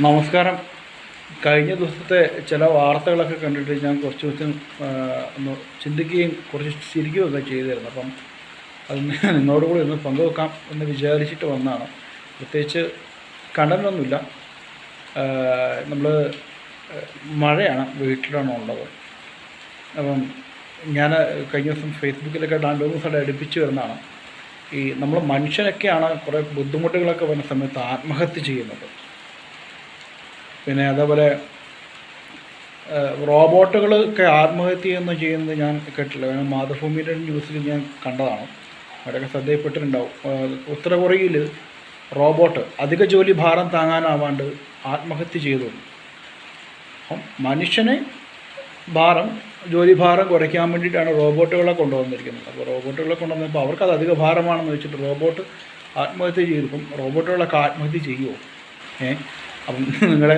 നമസ്കാരം. കഴിഞ്ഞ ദിവസത്തെ ചില വാർത്തകളൊക്കെ കണ്ടിട്ട് ഞാൻ കുറച്ച് ദിവസം ഒന്ന് ചിന്തിക്കുകയും കുറച്ച് ചിരിക്കുകയൊക്കെ ചെയ്തിരുന്നു. അപ്പം അത് നിങ്ങളോട് കൂടി ഒന്ന് പങ്കുവെക്കാം എന്ന് വിചാരിച്ചിട്ട് വന്നതാണ്. പ്രത്യേകിച്ച് കണ്ടനൊന്നുമില്ല. നമ്മൾ മഴയാണ്, വീട്ടിലാണ് ഉള്ളത്. അപ്പം ഞാൻ കഴിഞ്ഞ ദിവസം ഫേസ്ബുക്കിലൊക്കെ 2 ദിവസമായിട്ട് അടുപ്പിച്ച് വരുന്നതാണ്. ഈ നമ്മൾ മനുഷ്യനൊക്കെയാണ് കുറേ ബുദ്ധിമുട്ടുകളൊക്കെ വരുന്ന സമയത്ത് ആത്മഹത്യ ചെയ്യുന്നത്. പിന്നെ അതേപോലെ റോബോട്ടുകളൊക്കെ ആത്മഹത്യ ചെയ്യുന്നത് ഞാൻ കേട്ടില്ല. മാതൃഭൂമിയുടെ ന്യൂസിൽ ഞാൻ കണ്ടതാണ്. അവിടെയൊക്കെ ശ്രദ്ധയിൽപ്പെട്ടിട്ടുണ്ടാവും. ഉത്തര കൊറിയയിൽ റോബോട്ട് അധിക ജോലി ഭാരം താങ്ങാനാവാണ്ട് ആത്മഹത്യ ചെയ്തു. അപ്പം മനുഷ്യനെ ജോലി ഭാരം കുറയ്ക്കാൻ വേണ്ടിയിട്ടാണ് റോബോട്ടുകളെ കൊണ്ടുവന്നിരിക്കുന്നത്. അപ്പോൾ റോബോട്ടുകളെ കൊണ്ടുവന്നപ്പോൾ അവർക്കത് അധിക ഭാരമാണെന്ന് വെച്ചിട്ട് റോബോട്ട് ആത്മഹത്യ ചെയ്തിപ്പം റോബോട്ടുകളൊക്കെ ആത്മഹത്യ ചെയ്യുമോ? അപ്പം നിങ്ങളെ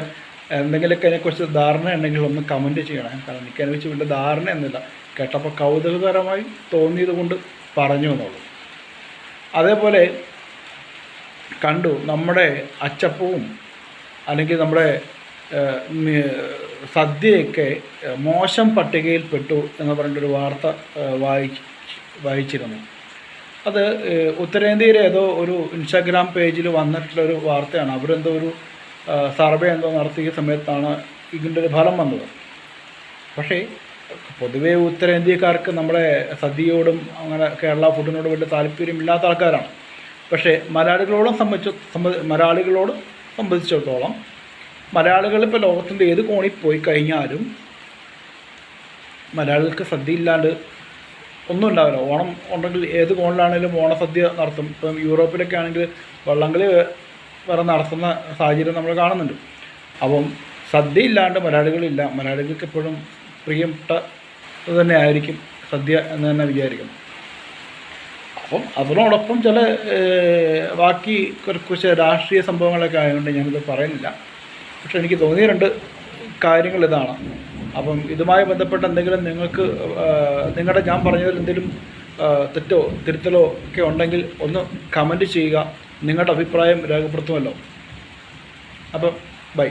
എന്തെങ്കിലുമൊക്കെ അതിനെക്കുറിച്ച് ധാരണ ഉണ്ടെങ്കിൽ ഒന്ന് കമൻറ്റ് ചെയ്യണം. കാരണം എനിക്കതിനെക്കുറിച്ച് വലിയ ധാരണയൊന്നുമില്ല. കേട്ടപ്പോൾ കൗതുകകരമായി തോന്നിയത് കൊണ്ട് പറഞ്ഞു എന്നുള്ളൂ. അതേപോലെ കണ്ടു നമ്മുടെ അച്ചപ്പവും അല്ലെങ്കിൽ നമ്മുടെ സദ്യയൊക്കെ മോശം പട്ടികയിൽ പെട്ടു എന്ന് പറഞ്ഞിട്ടൊരു വാർത്ത വായിച്ചിരുന്നു. അത് ഉത്തരേന്ത്യയിലെ ഏതോ ഒരു ഇൻസ്റ്റാഗ്രാം പേജിൽ വന്നിട്ടുള്ളൊരു വാർത്തയാണ്. അവരെന്തോ ഒരു സർവേ എന്തോ നടത്തിയ സമയത്താണ് ഇതിൻ്റെ ഒരു ഫലം വന്നത്. പക്ഷേ പൊതുവേ ഉത്തരേന്ത്യക്കാർക്ക് നമ്മുടെ സദ്യയോടും അങ്ങനെ കേരള ഫുഡിനോടും വലിയ താല്പര്യമില്ലാത്ത ആൾക്കാരാണ്. പക്ഷേ മലയാളികളോട് സംബന്ധിച്ചിടത്തോളം മലയാളികളിപ്പോൾ ലോകത്തിൻ്റെ ഏത് കോണിൽ പോയി കഴിഞ്ഞാലും മലയാളികൾക്ക് സദ്യ ഇല്ലാണ്ട് ഒന്നും ഉണ്ടാവില്ല. ഓണം ഉണ്ടെങ്കിൽ ഏത് കോണിലാണെങ്കിലും ഓണസദ്യ നടത്തും. ഇപ്പം യൂറോപ്പിലൊക്കെ ആണെങ്കിൽ വള്ളംകളി വരെ നടത്തുന്ന സാഹചര്യം നമ്മൾ കാണുന്നുണ്ട്. അപ്പം സദ്യ ഇല്ലാണ്ട് മലയാളികളില്ല. മലയാളികൾക്ക് എപ്പോഴും പ്രിയപ്പെട്ട തന്നെ ആയിരിക്കും സദ്യ എന്ന് തന്നെ വിചാരിക്കുന്നു. അപ്പം അതിനോടൊപ്പം ചില ബാക്കി കുറച്ച് രാഷ്ട്രീയ സംഭവങ്ങളൊക്കെ ആയതുകൊണ്ട് ഞാനിത് പറയുന്നില്ല. പക്ഷെ എനിക്ക് തോന്നിയ 2 കാര്യങ്ങൾ ഇതാണ്. അപ്പം ഇതുമായി ബന്ധപ്പെട്ട് എന്തെങ്കിലും നിങ്ങൾക്ക് ഞാൻ പറഞ്ഞതിൽ എന്തെങ്കിലും തെറ്റോ തിരുത്തലോ ഒക്കെ ഉണ്ടെങ്കിൽ ഒന്ന് കമൻറ്റ് ചെയ്യുക. നിങ്ങളുടെ അഭിപ്രായം രേഖപ്പെടുത്തുമല്ലോ. അപ്പം ബൈ.